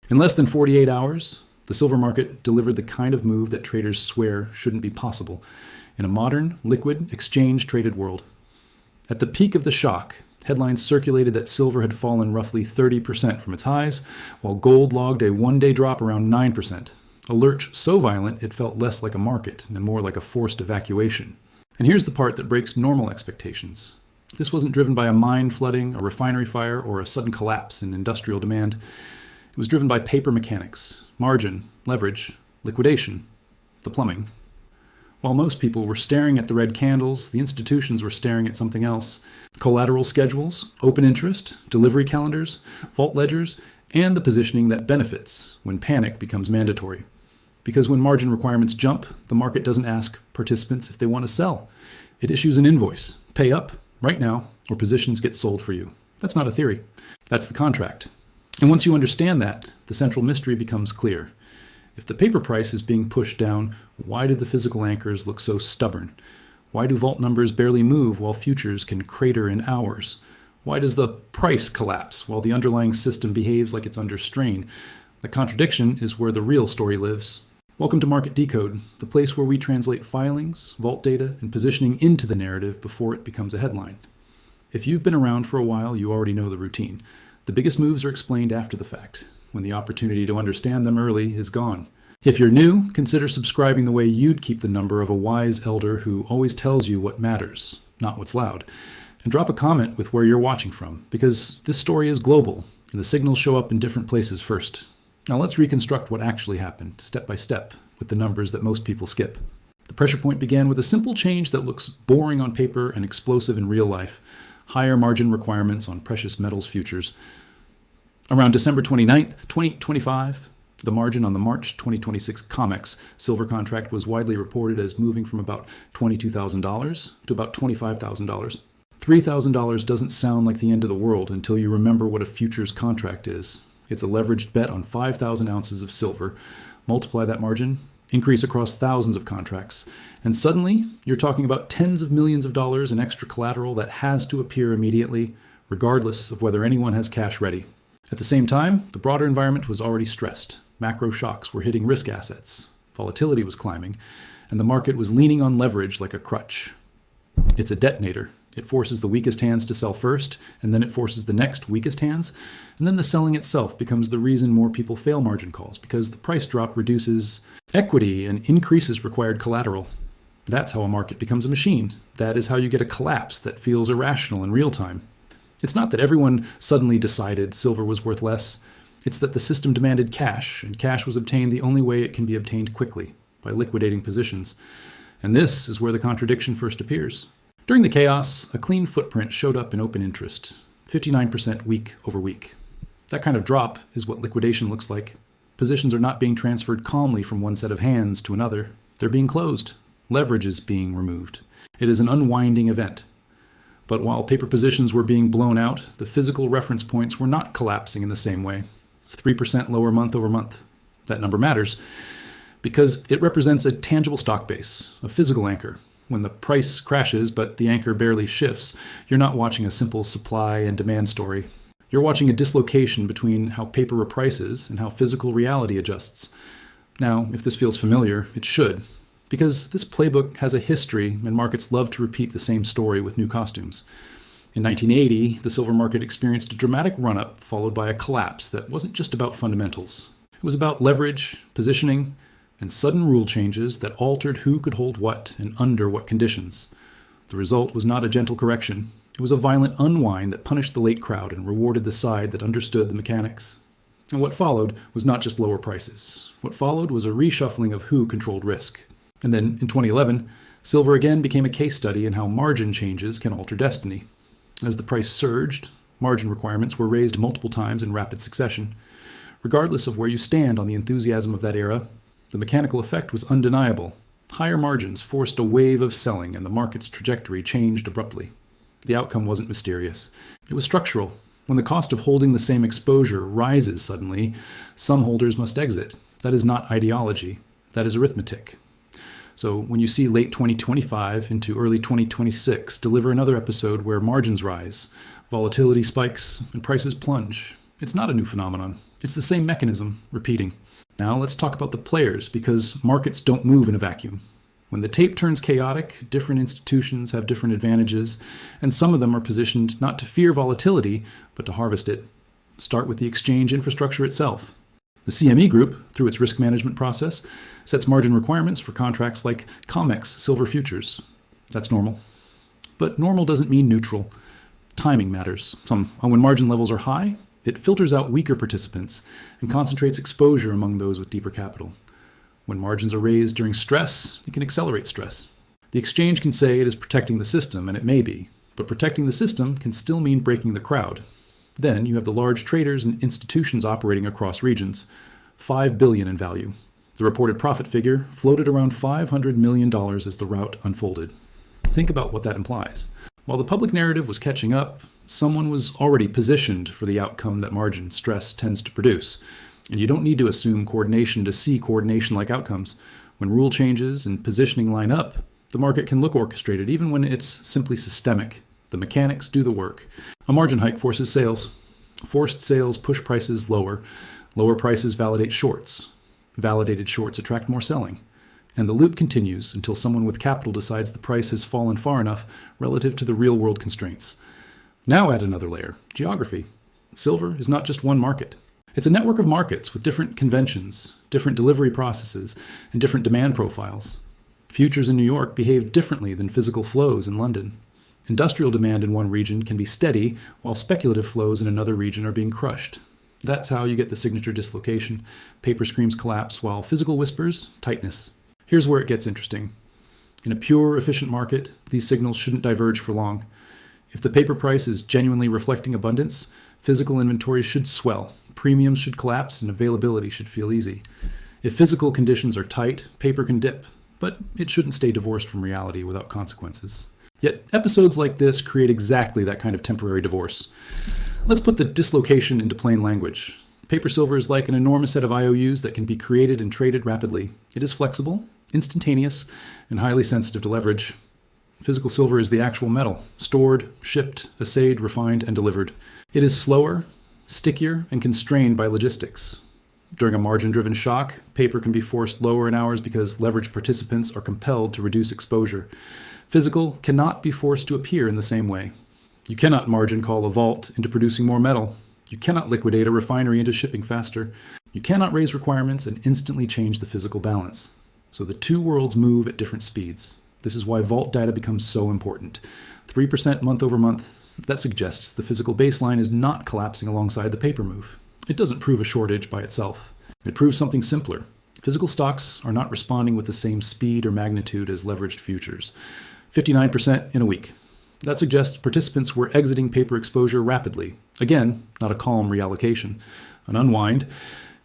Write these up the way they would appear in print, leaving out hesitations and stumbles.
In less than 48 hours, the silver market delivered the kind of move that traders swear shouldn't be possible in a modern, liquid, exchange-traded world. At the peak of the shock, headlines circulated that silver had fallen roughly 30% from its highs, while gold logged a one-day drop around 9%, a lurch so violent it felt less like a market and more like a forced evacuation. And here's the part that breaks normal expectations. This wasn't driven by a mine flooding, a refinery fire, or a sudden collapse in industrial demand. It was driven by paper mechanics, margin, leverage, liquidation, the plumbing. While most people were staring at the red candles, the institutions were staring at something else. Collateral schedules, open interest, delivery calendars, vault ledgers, and the positioning that benefits when panic becomes mandatory. Because when margin requirements jump, the market doesn't ask participants if they want to sell. It issues an invoice. Pay up, right now, or positions get sold for you. That's not a theory. That's the contract. And once you understand that, the central mystery becomes clear. If the paper price is being pushed down, why do the physical anchors look so stubborn? Why do vault numbers barely move while futures can crater in hours? Why does the price collapse while the underlying system behaves like it's under strain? The contradiction is where the real story lives. Welcome to Market Decode, the place where we translate filings, vault data, and positioning into the narrative before it becomes a headline. If you've been around for a while, you already know the routine. The biggest moves are explained after the fact, when the opportunity to understand them early is gone. If you're new, consider subscribing the way you'd keep the number of a wise elder who always tells you what matters, not what's loud. And drop a comment with where you're watching from, because this story is global, and the signals show up in different places first. Now let's reconstruct what actually happened, step by step, with the numbers that most people skip. The pressure point began with a simple change that looks boring on paper and explosive in real life: higher margin requirements on precious metals futures. Around December 29th, 2025, the margin on the March 2026 COMEX silver contract was widely reported as moving from about $22,000 to about $25,000. $3,000 doesn't sound like the end of the world until you remember what a futures contract is. It's a leveraged bet on 5,000 ounces of silver. Multiply that margin, increase across thousands of contracts, and suddenly you're talking about tens of millions of dollars in extra collateral that has to appear immediately, regardless of whether anyone has cash ready. At the same time, the broader environment was already stressed. Macro shocks were hitting risk assets. Volatility was climbing, and the market was leaning on leverage like a crutch. It's a detonator. It forces the weakest hands to sell first, and then it forces the next weakest hands, and then the selling itself becomes the reason more people fail margin calls, because the price drop reduces equity and increases required collateral. That's how a market becomes a machine. That is how you get a collapse that feels irrational in real time. It's not that everyone suddenly decided silver was worth less. It's that the system demanded cash, and cash was obtained the only way it can be obtained quickly, by liquidating positions. And this is where the contradiction first appears. During the chaos, a clean footprint showed up in open interest, 59% week over week. That kind of drop is what liquidation looks like. Positions are not being transferred calmly from one set of hands to another. They're being closed. Leverage is being removed. It is an unwinding event. But while paper positions were being blown out, the physical reference points were not collapsing in the same way. 3% lower month over month. That number matters because it represents a tangible stock base, a physical anchor. When the price crashes, but the anchor barely shifts, you're not watching a simple supply and demand story. You're watching a dislocation between how paper reprices and how physical reality adjusts. Now, if this feels familiar, it should, because this playbook has a history and markets love to repeat the same story with new costumes. In 1980, the silver market experienced a dramatic run-up followed by a collapse that wasn't just about fundamentals. It was about leverage, positioning, and sudden rule changes that altered who could hold what and under what conditions. The result was not a gentle correction. It was a violent unwind that punished the late crowd and rewarded the side that understood the mechanics. And what followed was not just lower prices. What followed was a reshuffling of who controlled risk. And then, in 2011, silver again became a case study in how margin changes can alter destiny. As the price surged, margin requirements were raised multiple times in rapid succession. Regardless of where you stand on the enthusiasm of that era, the mechanical effect was undeniable. Higher margins forced a wave of selling, and the market's trajectory changed abruptly. The outcome wasn't mysterious. It was structural. When the cost of holding the same exposure rises suddenly, some holders must exit. That is not ideology. That is arithmetic. So when you see late 2025 into early 2026 deliver another episode where margins rise, volatility spikes, and prices plunge, it's not a new phenomenon. It's the same mechanism, repeating. Now let's talk about the players, because markets don't move in a vacuum. When the tape turns chaotic, different institutions have different advantages, and some of them are positioned not to fear volatility, but to harvest it. Start with the exchange infrastructure itself. The CME Group, through its risk management process, sets margin requirements for contracts like COMEX silver futures. That's normal. But normal doesn't mean neutral. Timing matters. When margin levels are high, it filters out weaker participants and concentrates exposure among those with deeper capital. When margins are raised during stress, it can accelerate stress. The exchange can say it is protecting the system, and it may be, but protecting the system can still mean breaking the crowd. Then you have the large traders and institutions operating across regions, $5 billion in value. The reported profit figure floated around $500 million as the rout unfolded. Think about what that implies. While the public narrative was catching up, someone was already positioned for the outcome that margin stress tends to produce. And you don't need to assume coordination to see coordination-like outcomes. When rule changes and positioning line up, the market can look orchestrated even when it's simply systemic. The mechanics do the work. A margin hike forces sales. Forced sales push prices lower. Lower prices validate shorts. Validated shorts attract more selling. And the loop continues until someone with capital decides the price has fallen far enough relative to the real-world constraints. Now add another layer, geography. Silver is not just one market. It's a network of markets with different conventions, different delivery processes, and different demand profiles. Futures in New York behave differently than physical flows in London. Industrial demand in one region can be steady, while speculative flows in another region are being crushed. That's how you get the signature dislocation. Paper screams collapse, while physical whispers tightness. Here's where it gets interesting. In a pure, efficient market, these signals shouldn't diverge for long. If the paper price is genuinely reflecting abundance, physical inventories should swell, premiums should collapse, and availability should feel easy. If physical conditions are tight, paper can dip, but it shouldn't stay divorced from reality without consequences. Yet episodes like this create exactly that kind of temporary divorce. Let's put the dislocation into plain language. Paper silver is like an enormous set of IOUs that can be created and traded rapidly. It is flexible, instantaneous, and highly sensitive to leverage. Physical silver is the actual metal, stored, shipped, assayed, refined, and delivered. It is slower, stickier, and constrained by logistics. During a margin-driven shock, paper can be forced lower in hours because leveraged participants are compelled to reduce exposure. Physical cannot be forced to appear in the same way. You cannot margin call a vault into producing more metal. You cannot liquidate a refinery into shipping faster. You cannot raise requirements and instantly change the physical balance. So the two worlds move at different speeds. This is why vault data becomes so important. 3% month over month, that suggests the physical baseline is not collapsing alongside the paper move. It doesn't prove a shortage by itself. It proves something simpler. Physical stocks are not responding with the same speed or magnitude as leveraged futures. 59% in a week. That suggests participants were exiting paper exposure rapidly. Again, not a calm reallocation, an unwind.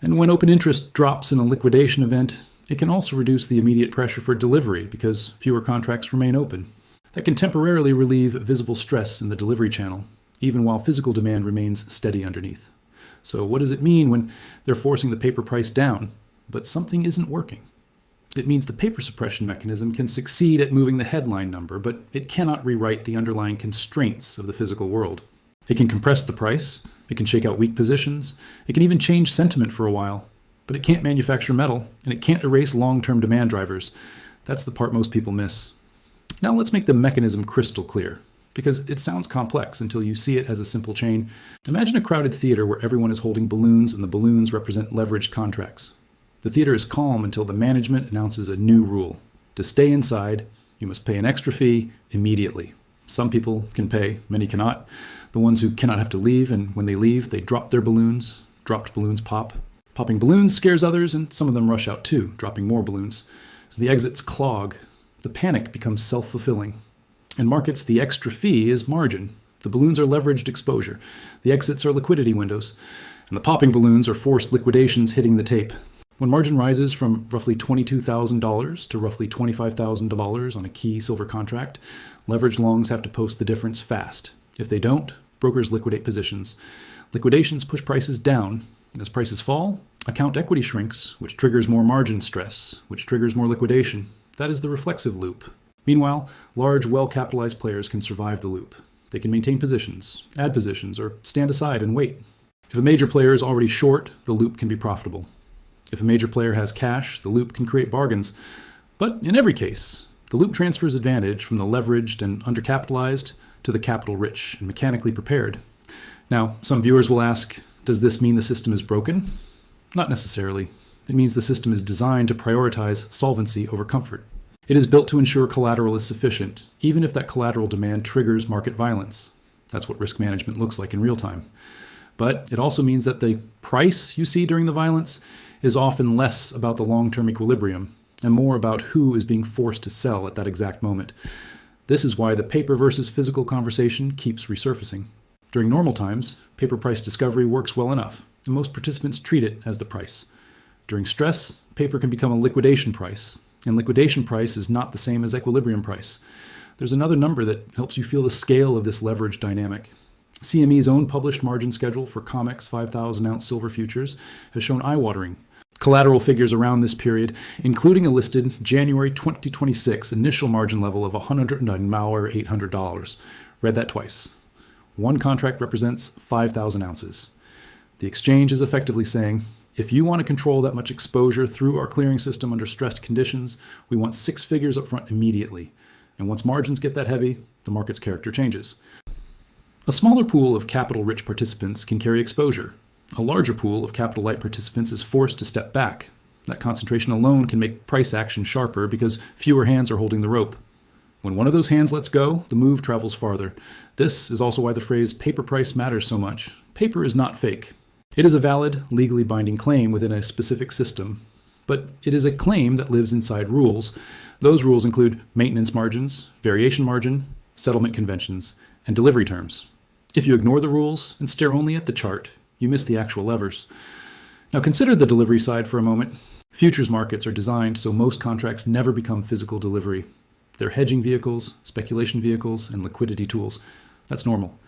And when open interest drops in a liquidation event, it can also reduce the immediate pressure for delivery because fewer contracts remain open. That can temporarily relieve visible stress in the delivery channel, even while physical demand remains steady underneath. So what does it mean when they're forcing the paper price down, but something isn't working? It means the paper suppression mechanism can succeed at moving the headline number, but it cannot rewrite the underlying constraints of the physical world. It can compress the price, it can shake out weak positions, it can even change sentiment for a while, but it can't manufacture metal, and it can't erase long-term demand drivers. That's the part most people miss. Now let's make the mechanism crystal clear, because it sounds complex until you see it as a simple chain. Imagine a crowded theater where everyone is holding balloons and the balloons represent leveraged contracts. The theater is calm until the management announces a new rule. To stay inside, you must pay an extra fee immediately. Some people can pay, many cannot. The ones who cannot have to leave, and when they leave, they drop their balloons. Dropped balloons pop. Popping balloons scares others, and some of them rush out too, dropping more balloons. So the exits clog. The panic becomes self-fulfilling. In markets, the extra fee is margin. The balloons are leveraged exposure. The exits are liquidity windows. And the popping balloons are forced liquidations hitting the tape. When margin rises from roughly $22,000 to roughly $25,000 on a key silver contract, leveraged longs have to post the difference fast. If they don't, brokers liquidate positions. Liquidations push prices down. As prices fall, account equity shrinks, which triggers more margin stress, which triggers more liquidation. That is the reflexive loop. Meanwhile, large, well-capitalized players can survive the loop. They can maintain positions, add positions, or stand aside and wait. If a major player is already short, the loop can be profitable. If a major player has cash, the loop can create bargains. But in every case, the loop transfers advantage from the leveraged and undercapitalized to the capital-rich and mechanically prepared. Now, some viewers will ask, does this mean the system is broken? Not necessarily. It means the system is designed to prioritize solvency over comfort. It is built to ensure collateral is sufficient, even if that collateral demand triggers market violence. That's what risk management looks like in real time. But it also means that the price you see during the violence is often less about the long-term equilibrium and more about who is being forced to sell at that exact moment. This is why the paper versus physical conversation keeps resurfacing. During normal times, paper price discovery works well enough, and most participants treat it as the price. During stress, paper can become a liquidation price, and liquidation price is not the same as equilibrium price. There's another number that helps you feel the scale of this leverage dynamic. CME's own published margin schedule for COMEX 5,000-ounce silver futures has shown eye-watering. Collateral figures around this period, including a listed January 2026 initial margin level of $109,800. Read that twice. One contract represents 5,000 ounces. The exchange is effectively saying, if you want to control that much exposure through our clearing system under stressed conditions, we want 6 figures up front immediately. And once margins get that heavy, the market's character changes. A smaller pool of capital-rich participants can carry exposure. A larger pool of capital-light participants is forced to step back. That concentration alone can make price action sharper because fewer hands are holding the rope. When one of those hands lets go, the move travels farther. This is also why the phrase paper price matters so much. Paper is not fake. It is a valid, legally binding claim within a specific system, but it is a claim that lives inside rules. Those rules include maintenance margins, variation margin, settlement conventions, and delivery terms. If you ignore the rules and stare only at the chart, you miss the actual levers. Now consider the delivery side for a moment. Futures markets are designed so most contracts never become physical delivery. They're hedging vehicles, speculation vehicles, and liquidity tools. That's normal.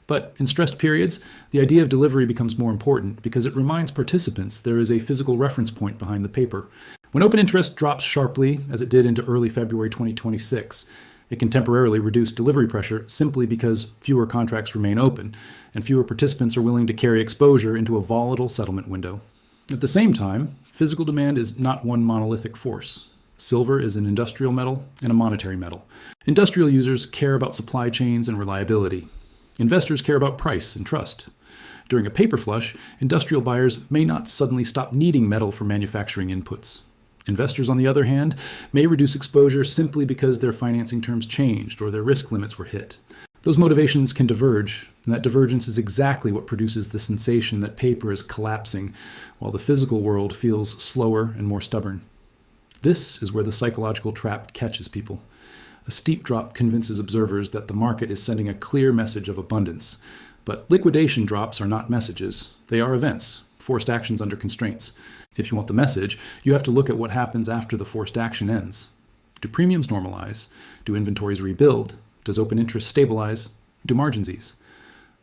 But in stressed periods, the idea of delivery becomes more important because it reminds participants there is a physical reference point behind the paper. When open interest drops sharply, as it did into early February 2026, it can temporarily reduce delivery pressure simply because fewer contracts remain open, and fewer participants are willing to carry exposure into a volatile settlement window. At the same time, physical demand is not one monolithic force. Silver is an industrial metal and a monetary metal. Industrial users care about supply chains and reliability. Investors care about price and trust. During a paper flush, industrial buyers may not suddenly stop needing metal for manufacturing inputs. Investors, on the other hand, may reduce exposure simply because their financing terms changed or their risk limits were hit. Those motivations can diverge, and that divergence is exactly what produces the sensation that paper is collapsing, while the physical world feels slower and more stubborn. This is where the psychological trap catches people. A steep drop convinces observers that the market is sending a clear message of abundance. But liquidation drops are not messages. They are events, forced actions under constraints. If you want the message, you have to look at what happens after the forced action ends. Do premiums normalize? Do inventories rebuild? Does open interest stabilize? Do margins ease?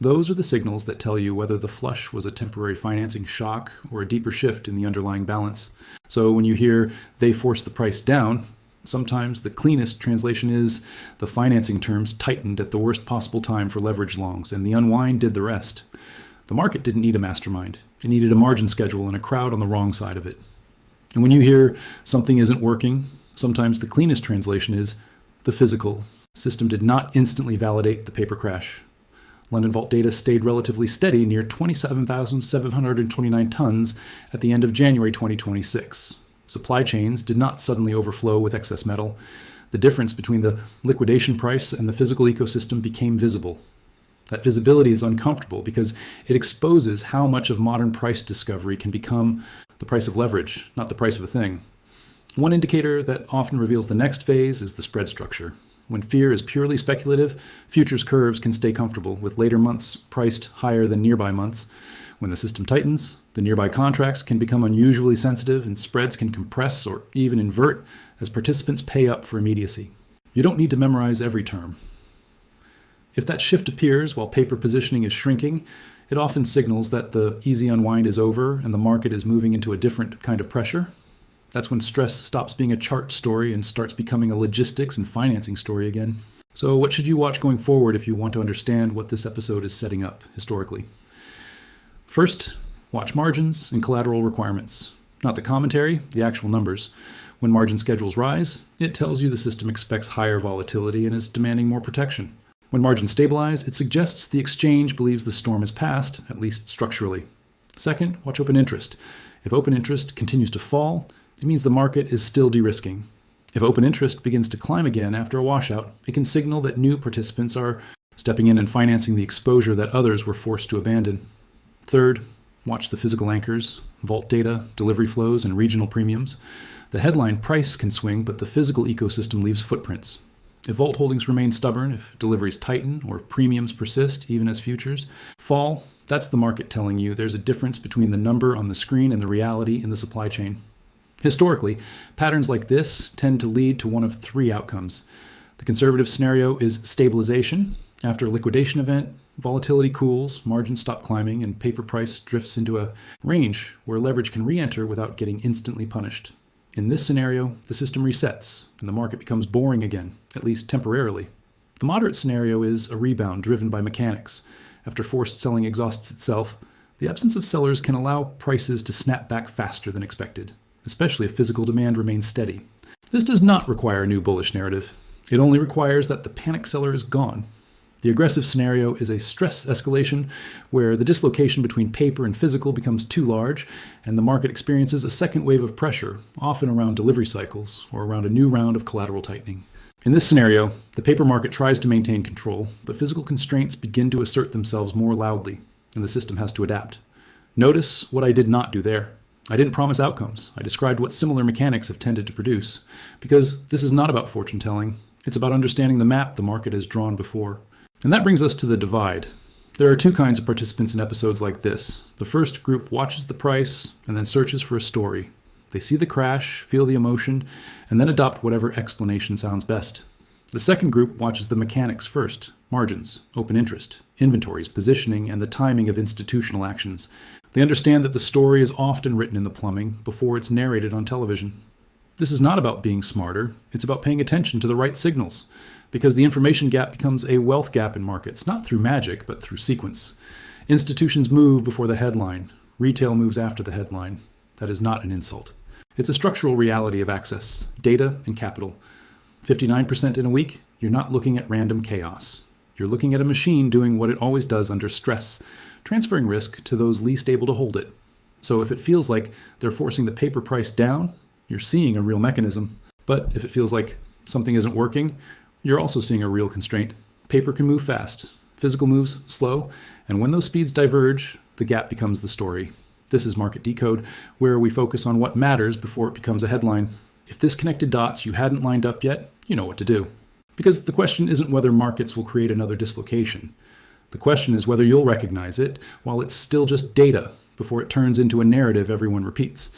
Those are the signals that tell you whether the flush was a temporary financing shock or a deeper shift in the underlying balance. So when you hear they forced the price down, sometimes the cleanest translation is the financing terms tightened at the worst possible time for leverage longs, and the unwind did the rest. The market didn't need a mastermind. It needed a margin schedule and a crowd on the wrong side of it. And when you hear something isn't working, sometimes the cleanest translation is the physical system did not instantly validate the paper crash. London Vault data stayed relatively steady near 27,729 tons at the end of January 2026. Supply chains did not suddenly overflow with excess metal. The difference between the liquidation price and the physical ecosystem became visible. That visibility is uncomfortable because it exposes how much of modern price discovery can become the price of leverage, not the price of a thing. One indicator that often reveals the next phase is the spread structure. When fear is purely speculative, futures curves can stay comfortable, with later months priced higher than nearby months. When the system tightens, the nearby contracts can become unusually sensitive and spreads can compress or even invert as participants pay up for immediacy. You don't need to memorize every term. If that shift appears while paper positioning is shrinking, it often signals that the easy unwind is over and the market is moving into a different kind of pressure. That's when stress stops being a chart story and starts becoming a logistics and financing story again. So what should you watch going forward if you want to understand what this episode is setting up historically? First, watch margins and collateral requirements. Not the commentary, the actual numbers. When margin schedules rise, it tells you the system expects higher volatility and is demanding more protection. When margins stabilize, it suggests the exchange believes the storm is past, at least structurally. Second, watch open interest. If open interest continues to fall, it means the market is still de-risking. If open interest begins to climb again after a washout, it can signal that new participants are stepping in and financing the exposure that others were forced to abandon. Third, watch the physical anchors, vault data, delivery flows, and regional premiums. The headline price can swing, but the physical ecosystem leaves footprints. If vault holdings remain stubborn, if deliveries tighten, or if premiums persist even as futures fall, that's the market telling you there's a difference between the number on the screen and the reality in the supply chain. Historically, patterns like this tend to lead to one of three outcomes. The conservative scenario is stabilization. After a liquidation event, volatility cools, margins stop climbing, and paper price drifts into a range where leverage can re-enter without getting instantly punished. In this scenario, the system resets, and the market becomes boring again, at least temporarily. The moderate scenario is a rebound driven by mechanics. After forced selling exhausts itself, the absence of sellers can allow prices to snap back faster than expected, especially if physical demand remains steady. This does not require a new bullish narrative. It only requires that the panic seller is gone. The aggressive scenario is a stress escalation where the dislocation between paper and physical becomes too large, and the market experiences a second wave of pressure, often around delivery cycles or around a new round of collateral tightening. In this scenario, the paper market tries to maintain control, but physical constraints begin to assert themselves more loudly, and the system has to adapt. Notice what I did not do there. I didn't promise outcomes. I described what similar mechanics have tended to produce, because this is not about fortune telling. It's about understanding the map the market has drawn before. And that brings us to the divide. There are two kinds of participants in episodes like this. The first group watches the price and then searches for a story. They see the crash, feel the emotion, and then adopt whatever explanation sounds best. The second group watches the mechanics first: margins, open interest, inventories, positioning, and the timing of institutional actions. They understand that the story is often written in the plumbing before it's narrated on television. This is not about being smarter, it's about paying attention to the right signals, because the information gap becomes a wealth gap in markets, not through magic, but through sequence. Institutions move before the headline. Retail moves after the headline. That is not an insult. It's a structural reality of access, data, and capital. 59% in a week, you're not looking at random chaos. You're looking at a machine doing what it always does under stress, transferring risk to those least able to hold it. So if it feels like they're forcing the paper price down, you're seeing a real mechanism. But if it feels like something isn't working, you're also seeing a real constraint. Paper can move fast, physical moves slow, and when those speeds diverge, the gap becomes the story. This is Market Decode, where we focus on what matters before it becomes a headline. If this connected dots you hadn't lined up yet, you know what to do. Because the question isn't whether markets will create another dislocation. The question is whether you'll recognize it while it's still just data before it turns into a narrative everyone repeats.